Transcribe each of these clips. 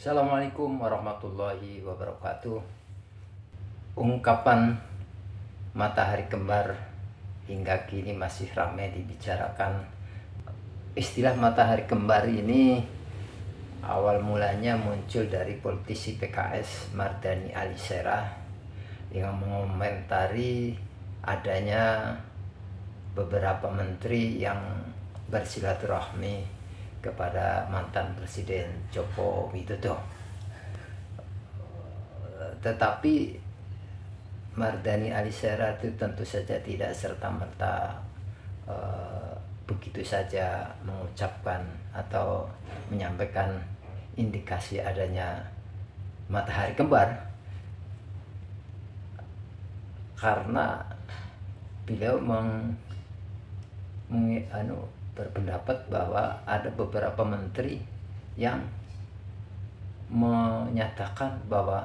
Assalamualaikum warahmatullahi wabarakatuh. Ungkapan matahari kembar hingga kini masih ramai dibicarakan. Istilah matahari kembar ini awal mulanya muncul dari politisi PKS Mardhani Alisera yang mengomentari adanya beberapa menteri yang bersilaturahmi kepada mantan Presiden Joko Widodo. Tetapi Mardhani Alisera itu tentu saja tidak serta-merta begitu saja mengucapkan atau menyampaikan indikasi adanya matahari kembar, karena beliau berpendapat bahwa ada beberapa menteri yang menyatakan bahwa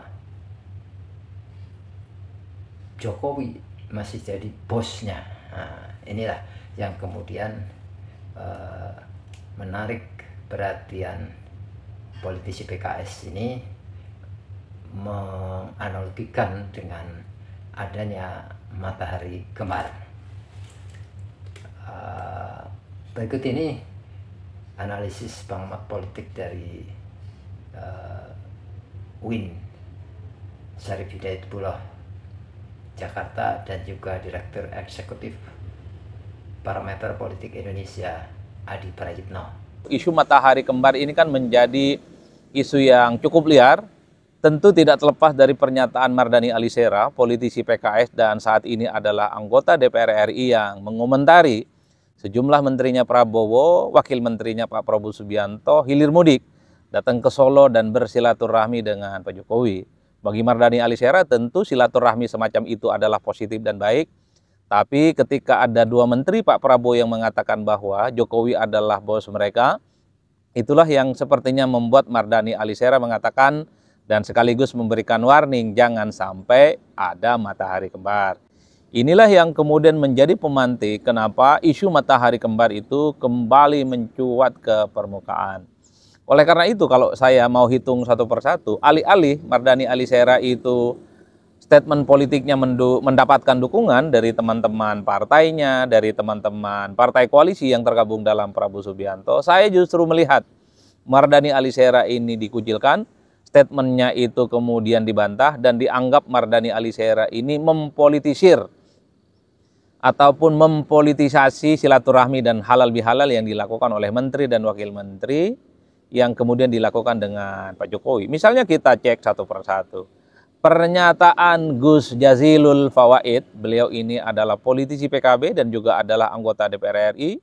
Jokowi masih jadi bosnya. Nah, inilah yang kemudian menarik perhatian politisi PKS ini, menganalogikan dengan adanya matahari kembar. Berikut ini analisis pengamat politik dari UIN Syarif Hidayatullah Jakarta dan juga Direktur Eksekutif Parameter Politik Indonesia Adi Prayitno. Isu matahari kembar ini kan menjadi isu yang cukup liar, tentu tidak terlepas dari pernyataan Mardhani Alisera, politisi PKS dan saat ini adalah anggota DPR RI yang mengomentari sejumlah menterinya Prabowo, wakil menterinya Pak Prabowo Subianto, hilir mudik, datang ke Solo dan bersilaturahmi dengan Pak Jokowi. Bagi Mardhani Alisera tentu silaturahmi semacam itu adalah positif dan baik, tapi ketika ada dua menteri Pak Prabowo yang mengatakan bahwa Jokowi adalah bos mereka, itulah yang sepertinya membuat Mardhani Alisera mengatakan dan sekaligus memberikan warning jangan sampai ada matahari kembar. Inilah yang kemudian menjadi pemantik kenapa isu matahari kembar itu kembali mencuat ke permukaan. Oleh karena itu kalau saya mau hitung satu persatu, alih-alih Mardhani Alisera itu statement politiknya mendapatkan dukungan dari teman-teman partainya, dari teman-teman partai koalisi yang tergabung dalam Prabowo Subianto, saya justru melihat Mardhani Alisera ini dikucilkan, statementnya itu kemudian dibantah dan dianggap Mardhani Alisera ini mempolitisir ataupun mempolitisasi silaturahmi dan halal bihalal yang dilakukan oleh menteri dan wakil menteri yang kemudian dilakukan dengan Pak Jokowi. Misalnya kita cek satu persatu. Pernyataan Gus Jazilul Fawait, beliau ini adalah politisi PKB dan juga adalah anggota DPR RI,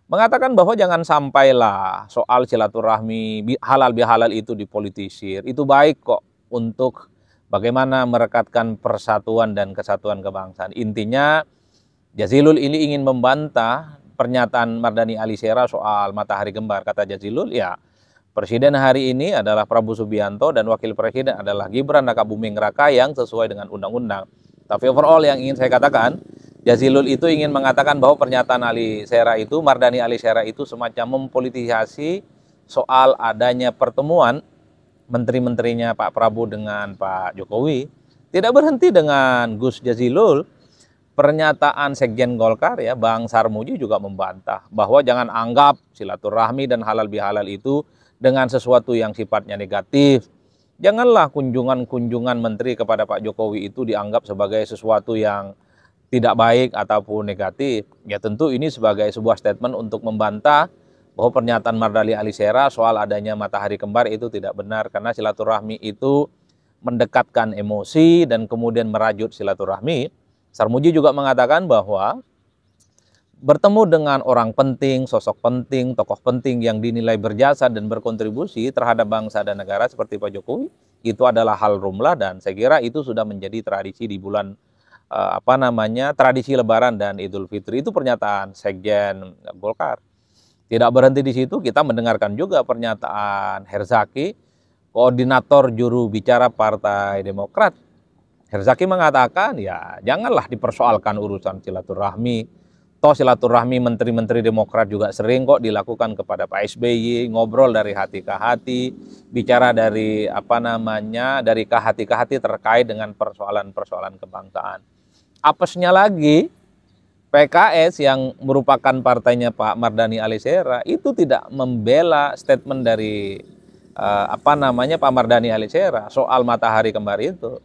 mengatakan bahwa jangan sampailah soal silaturahmi halal bihalal itu dipolitisir. Itu baik kok untuk bagaimana merekatkan persatuan dan kesatuan kebangsaan. Intinya Jazilul ini ingin membantah pernyataan Mardhani Alisera soal matahari kembar. Kata Jazilul, ya Presiden hari ini adalah Prabowo Subianto dan Wakil Presiden adalah Gibran Rakabuming Raka yang sesuai dengan undang-undang. Tapi overall yang ingin saya katakan, Jazilul itu ingin mengatakan bahwa pernyataan Alisera itu, Mardhani Alisera itu semacam mempolitisasi soal adanya pertemuan menteri-menterinya Pak Prabowo dengan Pak Jokowi. Tidak berhenti dengan Gus Jazilul, pernyataan Sekjen Golkar ya Bang Sarmuji juga membantah bahwa jangan anggap silaturahmi dan halal bihalal itu dengan sesuatu yang sifatnya negatif. Janganlah kunjungan-kunjungan menteri kepada Pak Jokowi itu dianggap sebagai sesuatu yang tidak baik ataupun negatif. Ya tentu ini sebagai sebuah statement untuk membantah bahwa pernyataan Mardhani Alisera soal adanya matahari kembar itu tidak benar, karena silaturahmi itu mendekatkan emosi dan kemudian merajut silaturahmi. Sarmuji juga mengatakan bahwa bertemu dengan orang penting, sosok penting, tokoh penting yang dinilai berjasa dan berkontribusi terhadap bangsa dan negara seperti Pak Jokowi, itu adalah hal rumlah dan saya kira itu sudah menjadi tradisi di bulan tradisi Lebaran dan Idul Fitri. Itu pernyataan Sekjen Golkar. Tidak berhenti di situ, kita mendengarkan juga pernyataan Herzaki, koordinator juru bicara Partai Demokrat. Herzaki mengatakan ya janganlah dipersoalkan urusan silaturahmi, Toh silaturahmi menteri-menteri Demokrat juga sering kok dilakukan kepada Pak SBY, ngobrol dari hati ke hati, bicara dari dari ke hati terkait dengan persoalan-persoalan kebangsaan. Apesnya lagi, PKS yang merupakan partainya Pak Mardhani Alisera itu tidak membela statement dari Pak Mardhani Alisera soal matahari kembar itu.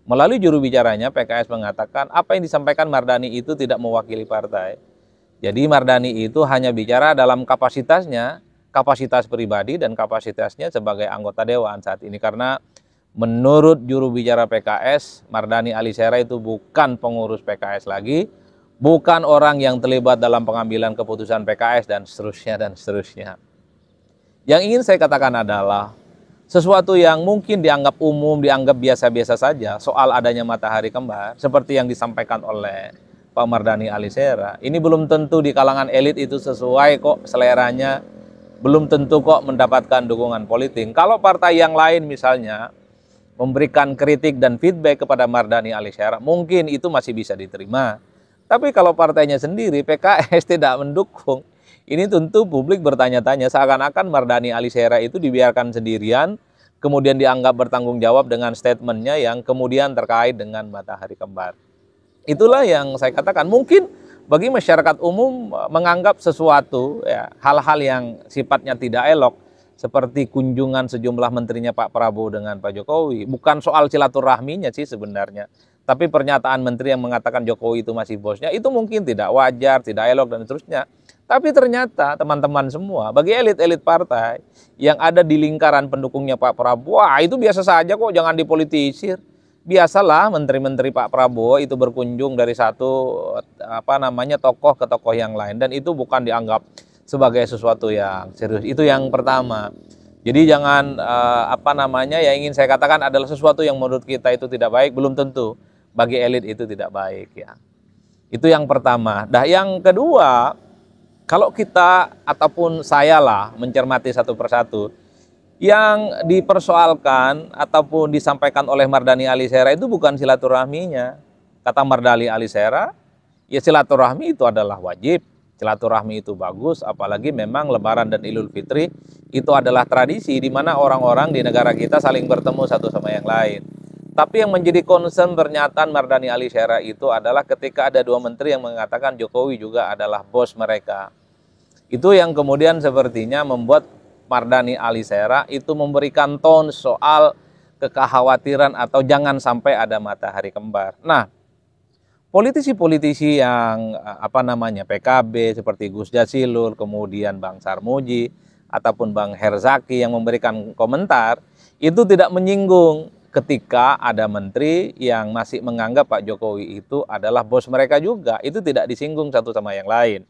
Melalui juru bicaranya, PKS mengatakan apa yang disampaikan Mardhani itu tidak mewakili partai. Jadi Mardhani itu hanya bicara dalam kapasitasnya, kapasitas pribadi dan kapasitasnya sebagai anggota dewan saat ini. Karena menurut juru bicara PKS, Mardhani Alisera itu bukan pengurus PKS lagi, bukan orang yang terlibat dalam pengambilan keputusan PKS dan seterusnya dan seterusnya. Yang ingin saya katakan adalah sesuatu yang mungkin dianggap umum, dianggap biasa-biasa saja soal adanya matahari kembar, seperti yang disampaikan oleh Pak Mardhani Alisera, ini belum tentu di kalangan elit itu sesuai kok seleranya, belum tentu kok mendapatkan dukungan politik. Kalau partai yang lain misalnya memberikan kritik dan feedback kepada Mardhani Alisera, mungkin itu masih bisa diterima. Tapi kalau partainya sendiri, PKS tidak mendukung, ini tentu publik bertanya-tanya seakan-akan Mardhani Alisera itu dibiarkan sendirian, kemudian dianggap bertanggung jawab dengan statementnya yang kemudian terkait dengan matahari kembar. Itulah yang saya katakan, mungkin bagi masyarakat umum menganggap sesuatu, ya, hal-hal yang sifatnya tidak elok, seperti kunjungan sejumlah menterinya Pak Prabowo dengan Pak Jokowi. Bukan soal silaturahminya sih sebenarnya, tapi pernyataan menteri yang mengatakan Jokowi itu masih bosnya, itu mungkin tidak wajar, tidak elok dan seterusnya. Tapi ternyata teman-teman semua, bagi elit-elit partai yang ada di lingkaran pendukungnya Pak Prabowo, wah itu biasa saja kok, jangan dipolitisir. Biasalah menteri-menteri Pak Prabowo itu berkunjung dari satu tokoh ke tokoh yang lain, dan itu bukan dianggap sebagai sesuatu yang serius. Itu yang pertama. Jadi jangan yang ingin saya katakan adalah sesuatu yang menurut kita itu tidak baik, belum tentu bagi elit itu tidak baik ya. Itu yang pertama. Nah, yang kedua, kalau kita ataupun saya lah mencermati satu persatu, yang dipersoalkan ataupun disampaikan oleh Mardhani Alisera itu bukan silaturahminya. Kata Mardhani Alisera, ya silaturahmi itu adalah wajib, silaturahmi itu bagus, apalagi memang Lebaran dan Idul Fitri itu adalah tradisi di mana orang-orang di negara kita saling bertemu satu sama yang lain. Tapi yang menjadi concern pernyataan Mardhani Alisera itu adalah ketika ada dua menteri yang mengatakan Jokowi juga adalah bos mereka. Itu yang kemudian sepertinya membuat Mardhani Alisera itu memberikan tone soal kekhawatiran atau jangan sampai ada matahari kembar. Nah, politisi-politisi yang PKB seperti Gus Jazilul, kemudian Bang Sarmuji ataupun Bang Herzaki yang memberikan komentar itu tidak menyinggung ketika ada menteri yang masih menganggap Pak Jokowi itu adalah bos mereka juga. Itu tidak disinggung satu sama yang lain.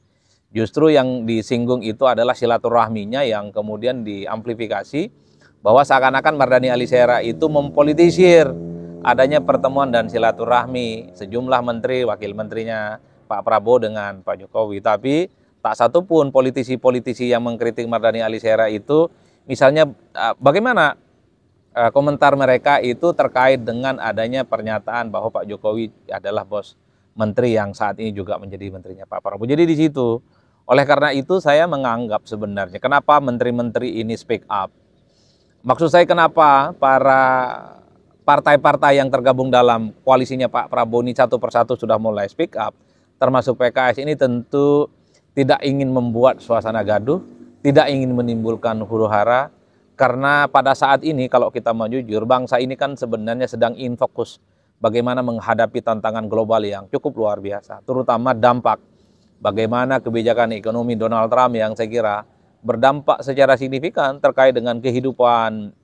Justru yang disinggung itu adalah silaturahminya yang kemudian diamplifikasi bahwa seakan-akan Mardhani Alisera itu mempolitisir adanya pertemuan dan silaturahmi sejumlah menteri, wakil menterinya Pak Prabowo dengan Pak Jokowi. Tapi tak satupun politisi-politisi yang mengkritik Mardhani Alisera itu, misalnya bagaimana komentar mereka itu terkait dengan adanya pernyataan bahwa Pak Jokowi adalah bos menteri yang saat ini juga menjadi menterinya Pak Prabowo. Jadi di situ, oleh karena itu saya menganggap sebenarnya kenapa menteri-menteri ini speak up. Maksud saya kenapa para partai-partai yang tergabung dalam koalisinya Pak Prabowo ini satu persatu sudah mulai speak up, termasuk PKS ini tentu tidak ingin membuat suasana gaduh, tidak ingin menimbulkan huru-hara, karena pada saat ini kalau kita mau jujur, bangsa ini kan sebenarnya sedang in fokus bagaimana menghadapi tantangan global yang cukup luar biasa, terutama dampak bagaimana kebijakan ekonomi Donald Trump yang saya kira berdampak secara signifikan terkait dengan kehidupan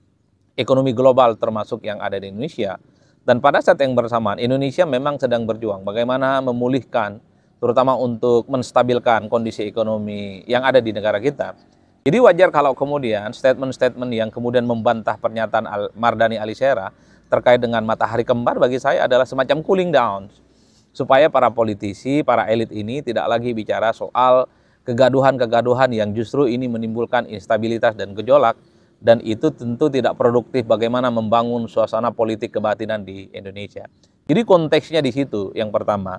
ekonomi global termasuk yang ada di Indonesia. Dan pada saat yang bersamaan Indonesia memang sedang berjuang bagaimana memulihkan, terutama untuk menstabilkan kondisi ekonomi yang ada di negara kita. Jadi wajar kalau kemudian statement-statement yang kemudian membantah pernyataan Mardhani Alisera terkait dengan matahari kembar bagi saya adalah semacam cooling down. Supaya para politisi, para elit ini tidak lagi bicara soal kegaduhan-kegaduhan yang justru ini menimbulkan instabilitas dan gejolak, dan itu tentu tidak produktif bagaimana membangun suasana politik kebatinan di Indonesia. Jadi konteksnya di situ yang pertama.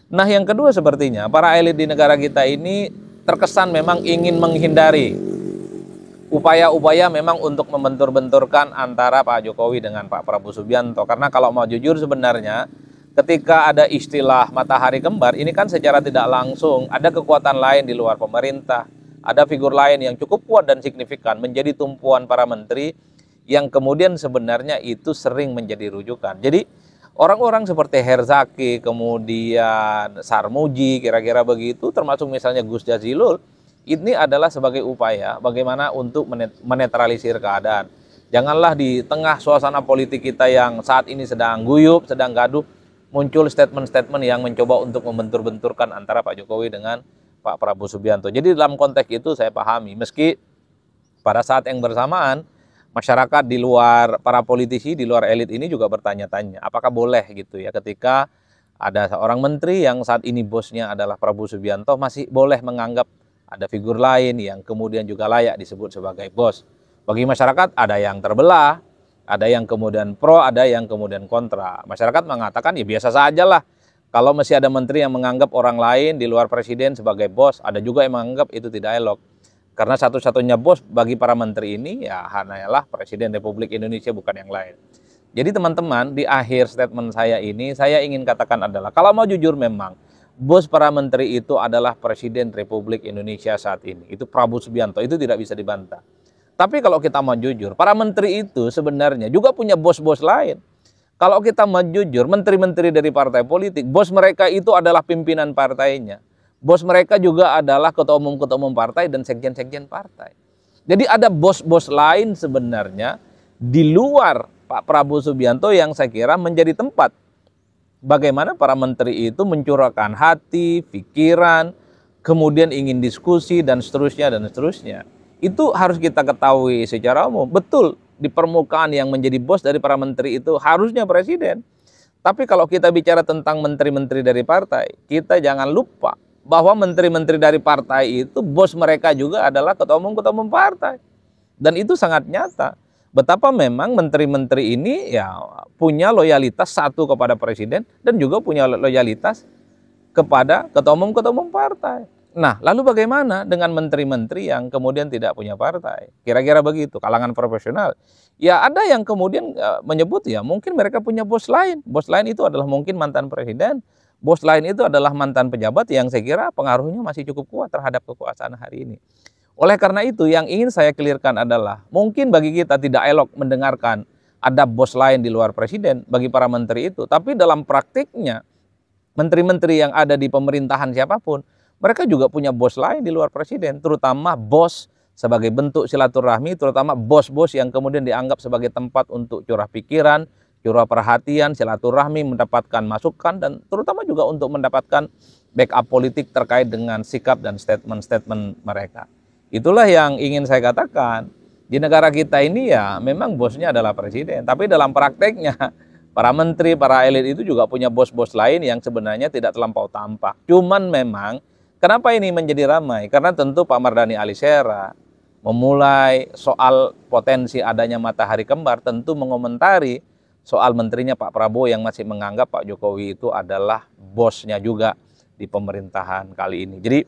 Nah, yang kedua sepertinya para elit di negara kita ini terkesan memang ingin menghindari upaya-upaya memang untuk membentur-benturkan antara Pak Jokowi dengan Pak Prabowo Subianto. Karena kalau mau jujur sebenarnya ketika ada istilah matahari kembar, ini kan secara tidak langsung ada kekuatan lain di luar pemerintah. Ada figur lain yang cukup kuat dan signifikan menjadi tumpuan para menteri yang kemudian sebenarnya itu sering menjadi rujukan. Jadi orang-orang seperti Herzaki, kemudian Sarmuji, kira-kira begitu, termasuk misalnya Gus Jazilul, ini adalah sebagai upaya bagaimana untuk menetralisir keadaan. Janganlah di tengah suasana politik kita yang saat ini sedang guyup, sedang gaduh, muncul statement-statement yang mencoba untuk membentur-benturkan antara Pak Jokowi dengan Pak Prabowo Subianto. Jadi dalam konteks itu saya pahami, meski pada saat yang bersamaan masyarakat di luar, para politisi di luar elit ini juga bertanya-tanya, apakah boleh gitu ya ketika ada seorang menteri yang saat ini bosnya adalah Prabowo Subianto masih boleh menganggap ada figur lain yang kemudian juga layak disebut sebagai bos. Bagi masyarakat ada yang terbelah, ada yang kemudian pro, ada yang kemudian kontra. Masyarakat mengatakan ya biasa saja lah. Kalau masih ada menteri yang menganggap orang lain di luar presiden sebagai bos, ada juga yang menganggap itu tidak elok. Karena satu-satunya bos bagi para menteri ini ya hanyalah Presiden Republik Indonesia, bukan yang lain. Jadi teman-teman, di akhir statement saya ini, saya ingin katakan adalah, kalau mau jujur memang, bos para menteri itu adalah Presiden Republik Indonesia saat ini. Itu Prabowo Subianto, itu tidak bisa dibantah. Tapi kalau kita mau jujur, para menteri itu sebenarnya juga punya bos-bos lain. Kalau kita mau jujur, menteri-menteri dari partai politik, bos mereka itu adalah pimpinan partainya. Bos mereka juga adalah ketua umum partai dan sekjen-sekjen partai. Jadi ada bos-bos lain sebenarnya di luar Pak Prabowo Subianto yang saya kira menjadi tempat bagaimana para menteri itu mencurahkan hati, pikiran, kemudian ingin diskusi dan seterusnya dan seterusnya. Itu harus kita ketahui secara umum. Betul, di permukaan yang menjadi bos dari para menteri itu harusnya presiden. Tapi kalau kita bicara tentang menteri-menteri dari partai, kita jangan lupa bahwa menteri-menteri dari partai itu bos mereka juga adalah ketua umum partai. Dan itu sangat nyata. Betapa memang menteri-menteri ini ya punya loyalitas satu kepada presiden dan juga punya loyalitas kepada ketua umum partai. Nah, lalu bagaimana dengan menteri-menteri yang kemudian tidak punya partai? Kira-kira begitu, kalangan profesional. Ya ada yang kemudian menyebut ya mungkin mereka punya bos lain. Bos lain itu adalah mungkin mantan presiden. Bos lain itu adalah mantan pejabat yang saya kira pengaruhnya masih cukup kuat terhadap kekuasaan hari ini. Oleh karena itu yang ingin saya clearkan adalah mungkin bagi kita tidak elok mendengarkan ada bos lain di luar presiden bagi para menteri itu. Tapi dalam praktiknya menteri-menteri yang ada di pemerintahan siapapun, mereka juga punya bos lain di luar presiden, terutama bos sebagai bentuk silaturahmi, terutama bos-bos yang kemudian dianggap sebagai tempat untuk curah pikiran, curah perhatian, silaturahmi, mendapatkan masukan, dan terutama juga untuk mendapatkan backup politik terkait dengan sikap dan statement-statement mereka. Itulah yang ingin saya katakan. Di negara kita ini ya memang bosnya adalah presiden, tapi dalam prakteknya para menteri, para elit itu juga punya bos-bos lain yang sebenarnya tidak terlampau tampak. Cuman memang kenapa ini menjadi ramai? Karena tentu Pak Mardhani Alisera memulai soal potensi adanya matahari kembar, tentu mengomentari soal menterinya Pak Prabowo yang masih menganggap Pak Jokowi itu adalah bosnya juga di pemerintahan kali ini. Jadi